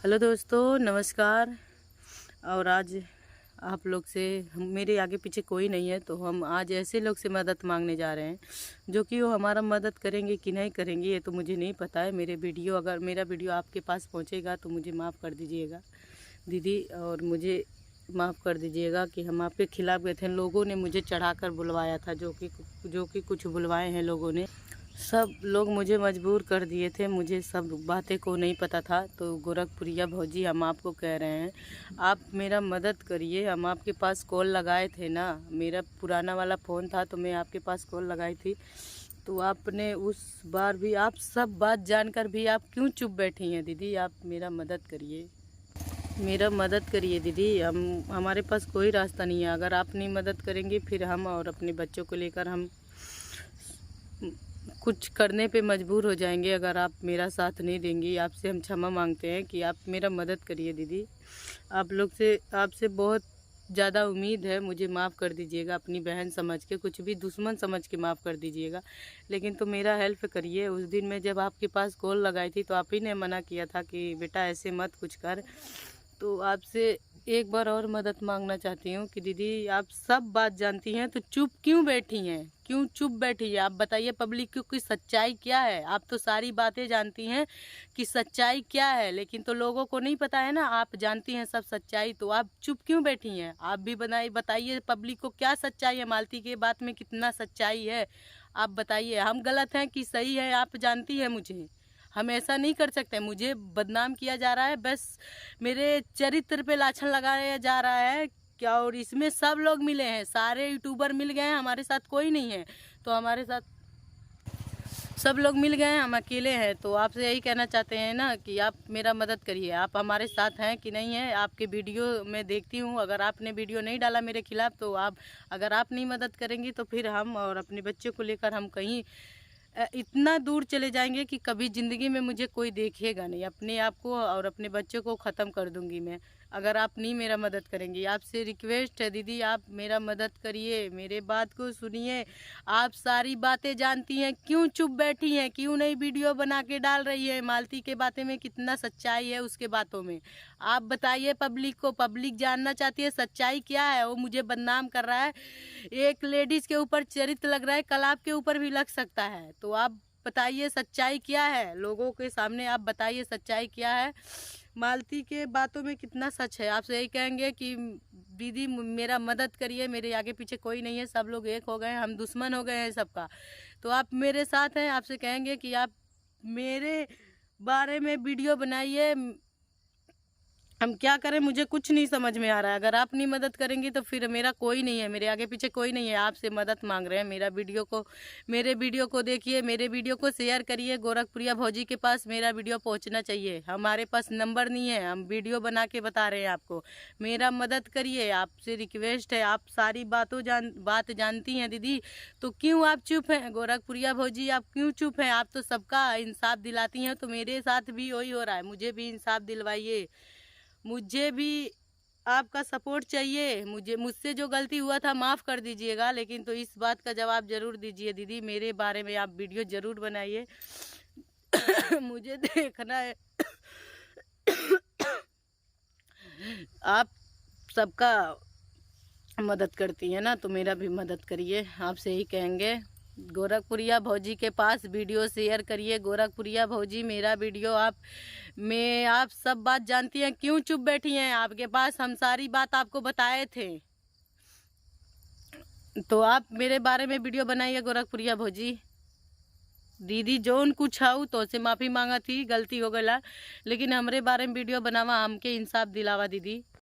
Hello दोस्तों, नमस्कार। और आज आप लोग से मेरे आगे पीछे कोई नहीं है, तो हम आज ऐसे लोग से मदद मांगने जा रहे हैं जो कि वो हमारा मदद करेंगे कि नहीं करेंगे ये तो मुझे नहीं पता है। अगर मेरा वीडियो आपके पास पहुंचेगा तो मुझे माफ़ कर दीजिएगा दीदी, और मुझे माफ़ कर दीजिएगा कि हम आपके खिलाफ़ गए थे। लोगों ने मुझे चढ़ाकर बुलवाया था, जो कि कुछ बुलवाए हैं लोगों ने। सब लोग मुझे मजबूर कर दिए थे, मुझे सब बातें को नहीं पता था। तो गोरखपुरिया भौजी, हम आपको कह रहे हैं, आप मेरा मदद करिए। हम आपके पास कॉल लगाए थे ना, मेरा पुराना वाला फ़ोन था तो मैं आपके पास कॉल लगाई थी, तो आपने उस बार भी, आप सब बात जानकर भी आप क्यों चुप बैठी हैं दीदी? आप मेरा मदद करिए, मेरा मदद करिए दीदी। हमारे पास कोई रास्ता नहीं है। अगर आप नहीं मदद करेंगे फिर हम और अपने बच्चों को लेकर हम कुछ करने पे मजबूर हो जाएंगे। अगर आप मेरा साथ नहीं देंगी, आपसे हम क्षमा मांगते हैं कि आप मेरा मदद करिए दीदी। आपसे बहुत ज़्यादा उम्मीद है, मुझे माफ़ कर दीजिएगा, अपनी बहन समझ के, कुछ भी दुश्मन समझ के माफ़ कर दीजिएगा, लेकिन तो मेरा हेल्प करिए। उस दिन मैं जब आपके पास कॉल लगाई थी तो आप ही ने मना किया था कि बेटा ऐसे मत कुछ कर। तो आपसे एक बार और मदद मांगना चाहती हूँ कि दीदी, आप सब बात जानती हैं तो चुप क्यों बैठी हैं? क्यों चुप बैठी है? आप बताइए पब्लिक की सच्चाई क्या है। आप तो सारी बातें जानती हैं कि सच्चाई क्या है, लेकिन तो लोगों को नहीं पता है ना। आप जानती हैं सब सच्चाई, तो आप चुप क्यों बैठी हैं? आप भी बताइए पब्लिक को क्या सच्चाई है, मालती के बात में कितना सच्चाई है, आप बताइए। हम गलत हैं कि सही है? आप जानती हैं मुझे, हम ऐसा नहीं कर सकते। मुझे बदनाम किया जा रहा है, बस मेरे चरित्र पे लाछन लगाया जा रहा है क्या? और इसमें सब लोग मिले हैं, सारे यूट्यूबर मिल गए हैं, हमारे साथ कोई नहीं है। तो हमारे साथ सब लोग मिल गए हैं, हम अकेले हैं। तो आपसे यही कहना चाहते हैं ना कि आप मेरा मदद करिए। आप हमारे साथ हैं कि नहीं हैं? आपके वीडियो मैं देखती हूँ, अगर आपने वीडियो नहीं डाला मेरे खिलाफ़ तो अगर आप नहीं मदद करेंगी तो फिर हम और अपने बच्चों को लेकर हम कहीं इतना दूर चले जाएंगे कि कभी ज़िंदगी में मुझे कोई देखेगा नहीं। अपने आप को और अपने बच्चों को ख़त्म कर दूंगी मैं, अगर आप नहीं मेरा मदद करेंगी। आपसे रिक्वेस्ट है दीदी, आप मेरा मदद करिए, मेरे बात को सुनिए। आप सारी बातें जानती हैं, क्यों चुप बैठी हैं? क्यों नहीं वीडियो बना के डाल रही है? मालती के बातें में कितना सच्चाई है उसके बातों में, आप बताइए पब्लिक को। पब्लिक जानना चाहती है सच्चाई क्या है। वो मुझे बदनाम कर रहा है, एक लेडीज़ के ऊपर चरित्र लग रहा है, कल आपके ऊपर भी लग सकता है। तो आप बताइए सच्चाई क्या है, लोगों के सामने आप बताइए सच्चाई क्या है। मालती के बातों में कितना सच है। आपसे यही कहेंगे कि दीदी मेरा मदद करिए, मेरे आगे पीछे कोई नहीं है, सब लोग एक हो गए हैं, हम दुश्मन हो गए हैं सबका। तो आप मेरे साथ हैं, आपसे कहेंगे कि आप मेरे बारे में वीडियो बनाइए। हम क्या करें, मुझे कुछ नहीं समझ में आ रहा है। अगर आप नहीं मदद करेंगी तो फिर मेरा कोई नहीं है, मेरे आगे पीछे कोई नहीं है। आपसे मदद मांग रहे हैं। मेरे वीडियो को देखिए, मेरे वीडियो को शेयर करिए। गोरखपुरिया भौजी के पास मेरा वीडियो पहुंचना चाहिए। हमारे पास नंबर नहीं है, हम वीडियो बना के बता रहे हैं आपको। मेरा मदद करिए, आपसे रिक्वेस्ट है। आप सारी बात जानती हैं दीदी, तो क्यों आप चुप हैं? गोरखपुरिया भौजी, आप क्यों चुप हैं? आप तो सबका इंसाफ दिलाती हैं, तो मेरे साथ भी वही हो रहा है। मुझे भी इंसाफ दिलवाइए, मुझे भी आपका सपोर्ट चाहिए। मुझसे जो गलती हुआ था माफ़ कर दीजिएगा, लेकिन तो इस बात का जवाब ज़रूर दीजिए दीदी। मेरे बारे में आप वीडियो ज़रूर बनाइए। मुझे देखना है। आप सबका मदद करती हैं ना, तो मेरा भी मदद करिए। आपसे ही कहेंगे, गोरखपुरिया भौजी के पास वीडियो शेयर करिए। गोरखपुरिया भौजी, मेरा वीडियो आप सब बात जानती हैं, क्यों चुप बैठी हैं? आपके पास हम सारी बात आपको बताए थे, तो आप मेरे बारे में वीडियो बनाइए। गोरखपुरिया भौजी दीदी, जोन कुछ हाउ तो से माफ़ी मांगा थी, गलती हो गला, लेकिन हमरे बारे में वीडियो बनावा, हमके इंसाफ दिलावा दीदी।